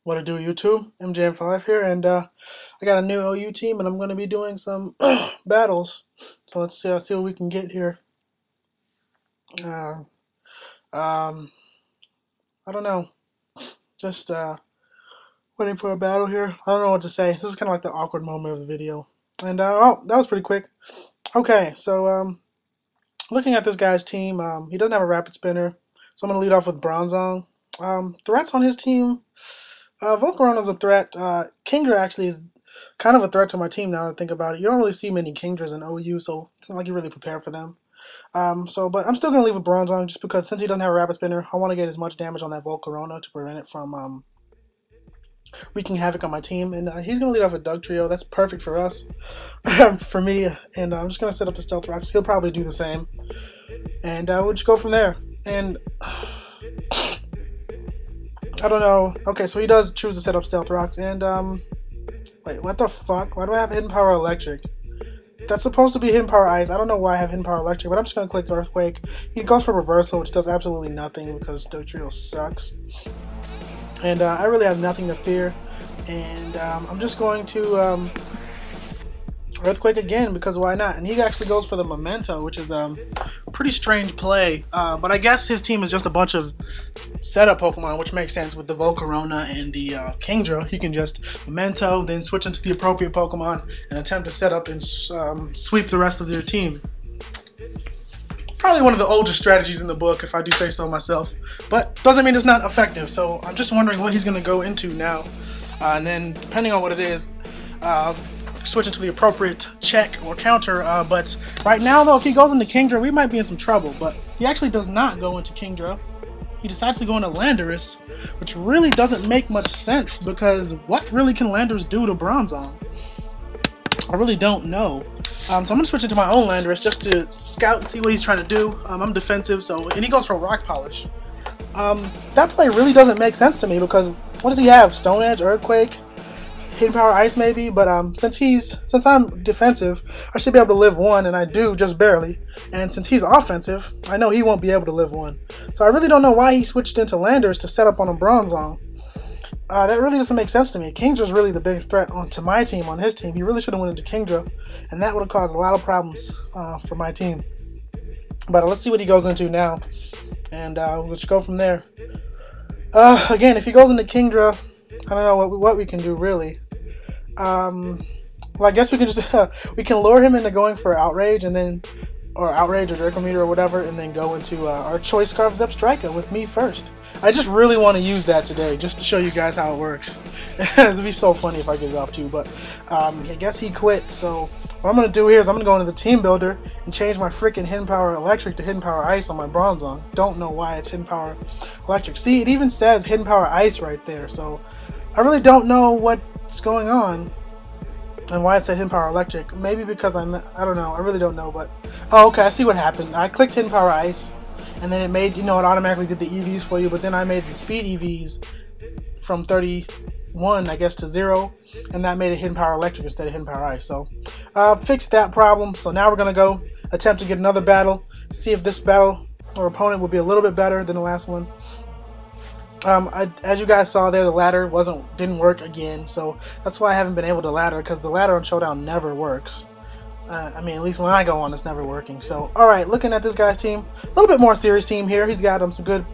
What to do, YouTube? MJM5 here, and I got a new OU team, and I'm going to be doing some battles. So let's see what we can get here. Uh, um, I don't know. Just waiting for a battle here. I don't know what to say. This is kind of like the awkward moment of the video. And oh, that was pretty quick. Okay, so looking at this guy's team, he doesn't have a rapid spinner, so I'm going to lead off with Bronzong. Threats on his team. Volcarona's a threat. Kingdra actually is kind of a threat to my team now that I think about it. You don't really see many Kingdras in OU, so it's not like you really prepare for them. But I'm still going to leave with Bronzong just because since he doesn't have a rapid spinner, I want to get as much damage on that Volcarona to prevent it from wreaking havoc on my team. And he's going to lead off with Dugtrio. That's perfect for us, for me. And I'm just going to set up the Stealth Rocks. He'll probably do the same. And we'll just go from there. And I don't know. Okay, so he does choose to set up Stealth Rocks, and wait, what the fuck? Why do I have Hidden Power Electric? That's supposed to be Hidden Power Ice. I don't know why I have Hidden Power Electric, but I'm just gonna click Earthquake. He goes for Reversal, which does absolutely nothing because Dugtrio sucks. And I really have nothing to fear, and I'm just going to Earthquake again because why not? And he actually goes for the Memento, which is a pretty strange play. But I guess his team is just a bunch of setup Pokemon, which makes sense with the Volcarona and the Kingdra. He can just Memento, then switch into the appropriate Pokemon and attempt to set up and sweep the rest of their team. Probably one of the oldest strategies in the book, if I do say so myself. But doesn't mean it's not effective. So I'm just wondering what he's going to go into now. And then, depending on what it is, switch into the appropriate check or counter. But right now, though, if he goes into Kingdra, we might be in some trouble. But he actually does not go into Kingdra. He decides to go into Landorus, which really doesn't make much sense because what really can Landorus do to Bronzong? I really don't know. So I'm going to switch into my own Landorus just to scout and see what he's trying to do. I'm defensive, and he goes for Rock Polish. That play really doesn't make sense to me because what does he have? Stone Edge, Earthquake, Hidden Power Ice maybe, but since I'm defensive, I should be able to live one, and I do just barely. And since he's offensive, I know he won't be able to live one. So I really don't know why he switched into Landorus to set up on a Bronzong. That really doesn't make sense to me. Kingdra's really the biggest threat to my team, on his team. He really should have went into Kingdra, and that would have caused a lot of problems for my team. But let's see what he goes into now, and we'll just go from there. Again, if he goes into Kingdra, I don't know what we can do really. Well, I guess we can just we can lure him into going for Outrage or Outrage or Dracometer or whatever, and then go into our Choice Scarf Zebstrika with me first. I just really want to use that today, just to show you guys how it works. It'd be so funny if I get it off too, but I guess he quit. So what I'm gonna do here is I'm gonna go into the Team Builder and change my freaking Hidden Power Electric to Hidden Power Ice on my Bronzong. Don't know why it's Hidden Power Electric. See, it even says Hidden Power Ice right there. So I really don't know what's going on and why it said Hidden Power Electric. Maybe because I don't know. I really don't know. But oh, okay, I see what happened. I clicked Hidden Power Ice, and then it made, it automatically did the EVs for you. But then I made the Speed EVs from 31, I guess, to 0, and that made it Hidden Power Electric instead of Hidden Power Ice. So fixed that problem. So now we're gonna go attempt to get another battle. See if this battle or opponent will be a little bit better than the last one. As you guys saw there, the ladder didn't work again, so that's why I haven't been able to ladder, because the ladder on Showdown never works. I mean, at least when I go on, it's never working. So, alright, looking at this guy's team, a little bit more serious team here. He's got some good,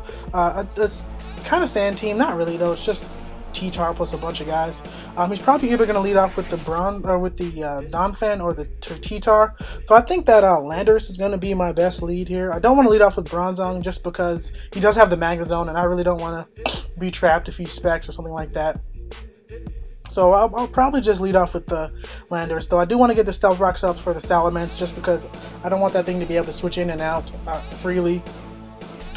this kind of sand team, not really though, it's just T-Tar plus a bunch of guys. He's probably either going to lead off with the Donphan or the T-Tar. So I think that Landorus is going to be my best lead here. I don't want to lead off with Bronzong just because he does have the Magnezone, and I really don't want to be trapped if he specs or something like that. So I'll probably just lead off with the Landorus, though I do want to get the Stealth Rocks up for the Salamence just because I don't want that thing to be able to switch in and out freely.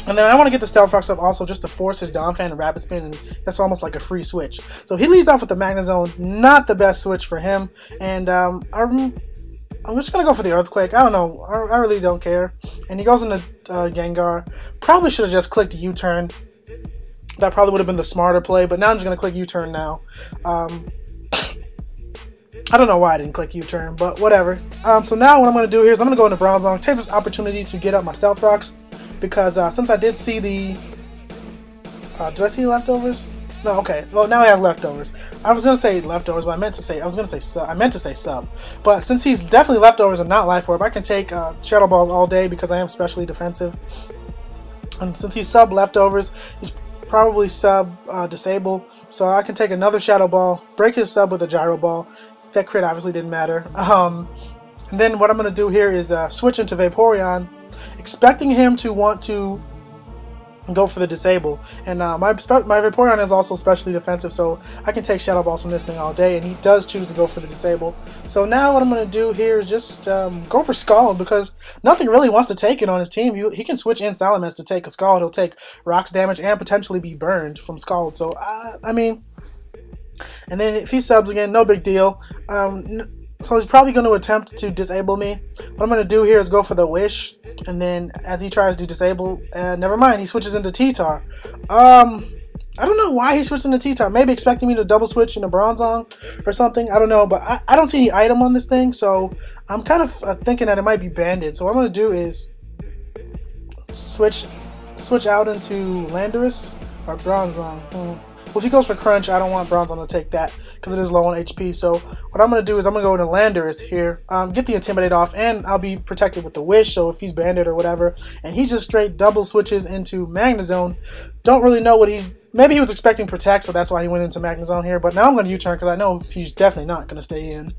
And then I want to get the Stealth Rocks up also just to force his Donphan and Rapid Spin, and that's almost like a free switch. So he leads off with the Magnezone, not the best switch for him, and I'm just going to go for the Earthquake. I don't know, I really don't care. And he goes into Gengar. Probably should have just clicked U-turn. That probably would have been the smarter play, but now I'm just going to click U-turn now. I don't know why I didn't click U-turn, but whatever. So now what I'm going to do here is I'm going to go into Bronzong, take this opportunity to get up my Stealth Rocks. Because since I did see the, did I see leftovers? No, okay. Well, now I have leftovers. I was gonna say leftovers, but I meant to say sub. But since he's definitely leftovers and not life orb, I can take Shadow Ball all day because I am specially defensive. And since he's sub leftovers, he's probably sub disable. So I can take another Shadow Ball, break his sub with a Gyro Ball. That crit obviously didn't matter. And then what I'm gonna do here is switch into Vaporeon, expecting him to want to go for the disable. And my Vaporeon is also specially defensive, so I can take Shadow Balls from this thing all day, and he does choose to go for the disable. So now what I'm going to do here is just go for Scald, because nothing really wants to take it on his team. He can switch in Salamence to take a Scald. He'll take rocks damage and potentially be burned from Scald. So, I mean, and then if he subs again, no big deal. So he's probably going to attempt to disable me. What I'm going to do here is go for the Wish, and then as he tries to disable, never mind, he switches into T-Tar. I don't know why he switched into T-Tar. Maybe expecting me to double switch into Bronzong or something. I don't know, but I don't see any item on this thing, so I'm kind of thinking that it might be banded. So what I'm going to do is switch out into Landorus or Bronzong. Well, if he goes for Crunch, I don't want Bronzong to take that because it is low on HP. So what I'm going to do is I'm going to go into Landorus here, get the Intimidate off, and I'll be protected with the Wish. So if he's banded or whatever, and he just straight double switches into Magnezone, don't really know what he's... Maybe he was expecting Protect, so that's why he went into Magnezone here. But now I'm going to U-turn because I know he's definitely not going to stay in.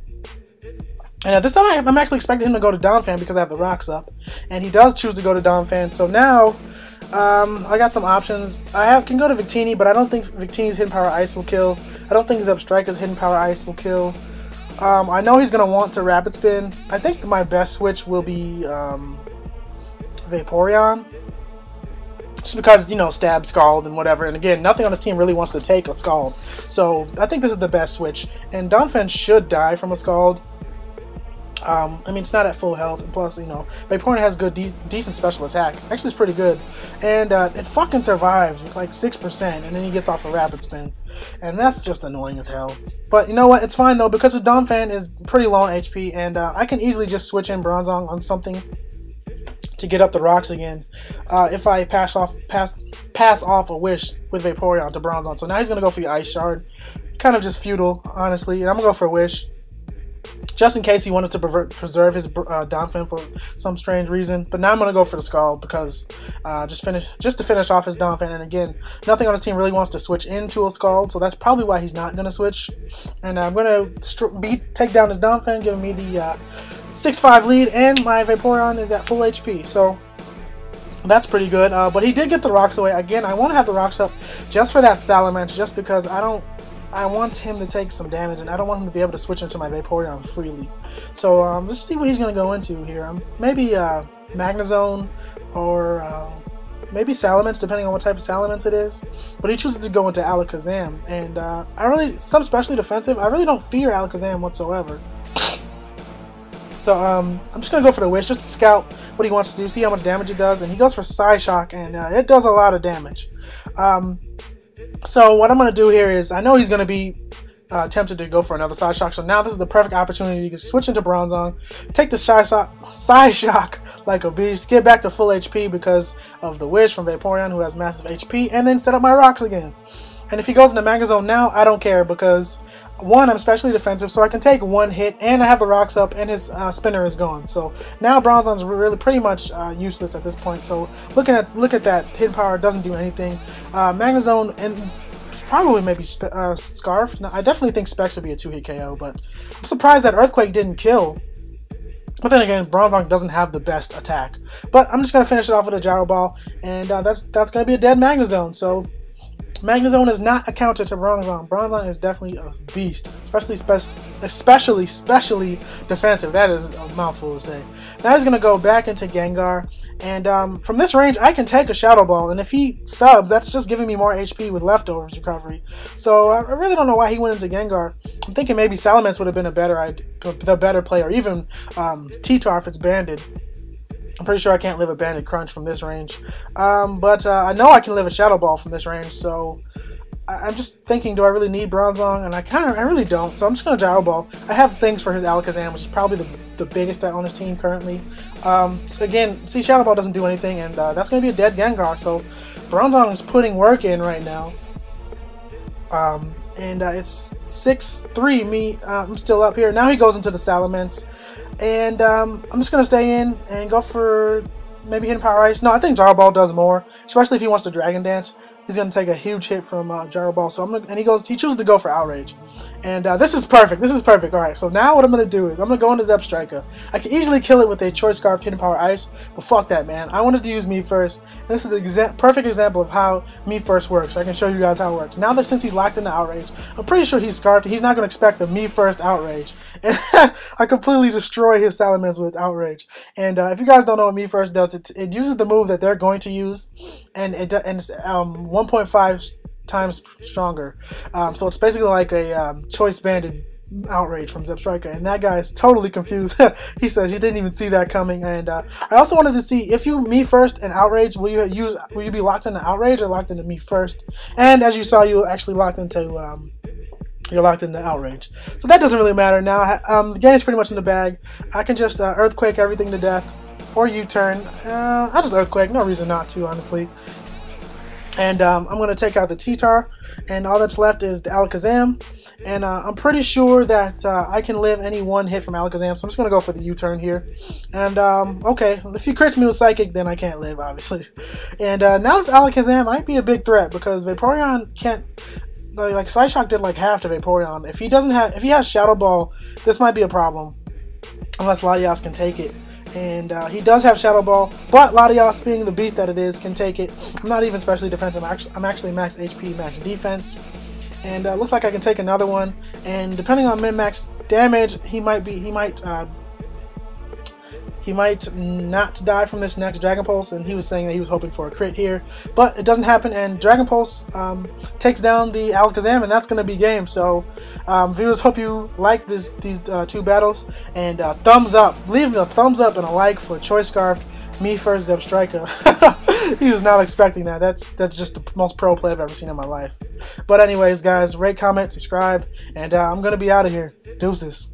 And at this time, I'm actually expecting him to go to Donphan because I have the rocks up. And he does choose to go to Donphan. So now... I got some options. I can go to Victini, but I don't think Victini's Hidden Power Ice will kill. I don't think Zebstrika's Hidden Power Ice will kill. I know he's going to want to Rapid Spin. I think my best switch will be Vaporeon. Just because, you know, Stab, Scald, and whatever. And again, nothing on this team really wants to take a Scald. So I think this is the best switch. And Donphan should die from a Scald. I mean, it's not at full health, and plus, you know, Vaporeon has good, decent special attack. Actually, it's pretty good, and it fucking survives with like 6%, and then he gets off a Rapid Spin, and that's just annoying as hell. But you know what? It's fine though, because his Donphan is pretty low on HP, and I can easily just switch in Bronzong on something to get up the rocks again. If I pass off a Wish with Vaporeon to Bronzong. So now he's gonna go for the Ice Shard, kind of just futile, honestly, and I'm gonna go for a Wish. Just in case he wanted to preserve his Donphan for some strange reason. But now I'm going to go for the Scald because just to finish off his Donphan. And again, nothing on his team really wants to switch into a Scald, so that's probably why he's not going to switch. And I'm going to take down his Donphan, giving me the 6-5 lead, and my Vaporeon is at full HP. So that's pretty good. But he did get the rocks away. Again, I want to have the rocks up just for that Salamence, just because I want him to take some damage, and I don't want him to be able to switch into my Vaporeon freely. So let's see what he's going to go into here. Maybe Magnezone or maybe Salamence, depending on what type of Salamence it is. But he chooses to go into Alakazam, and some specially defensive. I really don't fear Alakazam whatsoever. So I'm just going to go for the Wish, just to scout what he wants to do, see how much damage it does. And he goes for Psyshock, and it does a lot of damage. So what I'm going to do here is, I know he's going to be tempted to go for another Psyshock, so now this is the perfect opportunity to switch into Bronzong, take the Psyshock like a beast, get back to full HP because of the Wish from Vaporeon, who has massive HP, and then set up my rocks again. And if he goes into Magnezone now, I don't care because, one, I'm specially defensive, so I can take one hit, and I have the rocks up, and his spinner is gone. So now Bronzong's really pretty much useless at this point. So look at that, Hidden Power doesn't do anything. Magnezone and probably maybe Scarf. No, I definitely think Specs would be a 2-hit KO, but I'm surprised that Earthquake didn't kill. But then again, Bronzong doesn't have the best attack. But I'm just gonna finish it off with a Gyro Ball, and that's gonna be a dead Magnezone. So Magnezone is not accounted to Bronzong. Bronzong is definitely a beast, especially defensive. That is a mouthful to say. Now he's gonna go back into Gengar, and from this range, I can take a Shadow Ball. And if he subs, that's just giving me more HP with leftovers recovery. So I really don't know why he went into Gengar. I'm thinking maybe Salamence would have been the better play, or even T-Tar if it's banded. I'm pretty sure I can't live a Banded Crunch from this range. But I know I can live a Shadow Ball from this range, so I'm just thinking, do I really need Bronzong? And I really don't, so I'm just going to Gyro Ball. I have things for his Alakazam, which is probably the biggest on his team currently. So again, see, Shadow Ball doesn't do anything, and that's going to be a dead Gengar, so Bronzong is putting work in right now. It's 6-3. I'm still up here. Now he goes into the Salamence, and I'm just gonna stay in and go for maybe Hidden Power Ice. No, I think Gyro Ball does more, especially if he wants to Dragon Dance. He's gonna take a huge hit from Gyro Ball. So he chooses to go for Outrage, and this is perfect. This is perfect. All right. So now what I'm gonna do is I'm gonna go into Zebstrika. I can easily kill it with a Choice Scarf, Hidden Power Ice, but fuck that, man. I wanted to use Me First. And this is the perfect example of how Me First works. So I can show you guys how it works. Now that since he's locked into Outrage, I'm pretty sure he's scarfed. He's not gonna expect the Me First Outrage, and I completely destroy his Salamence with Outrage. And if you guys don't know what Me First does, it uses the move that they're going to use, and it's 1.5 times stronger. So it's basically like a choice banded Outrage from Zebstrika, and that guy is totally confused. He says he didn't even see that coming. And I also wanted to see if you Me First and Outrage, will you be locked into Outrage or locked into Me First? And as you saw, you actually locked into you're locked into Outrage. So that doesn't really matter now. The game's pretty much in the bag. I can just Earthquake everything to death, or U-turn. I'll just Earthquake, no reason not to, honestly. And I'm going to take out the T-Tar, and all that's left is the Alakazam. And I'm pretty sure that I can live any one hit from Alakazam, so I'm just going to go for the U-turn here. And, okay, if he crits me with Psychic, then I can't live, obviously. And now this Alakazam might be a big threat, because Vaporeon can't... Like Psyshock did like half to Vaporeon. If he has Shadow Ball, this might be a problem, unless Latias can take it. And he does have Shadow Ball, but Latias, being the beast that it is, can take it. I'm not even specially defensive. I'm actually max HP, max defense, and looks like I can take another one. And depending on min-max damage, he might not die from this next Dragon Pulse, and he was saying that he was hoping for a crit here, but it doesn't happen, and Dragon Pulse takes down the Alakazam, and that's going to be game. So viewers, hope you like these two battles, and thumbs up, leave a thumbs up and a like for Choice Scarf Me First Zebstrika. He was not expecting that. That's just the most pro play I've ever seen in my life. But anyways, guys, rate, comment, subscribe, and I'm going to be out of here. Deuces.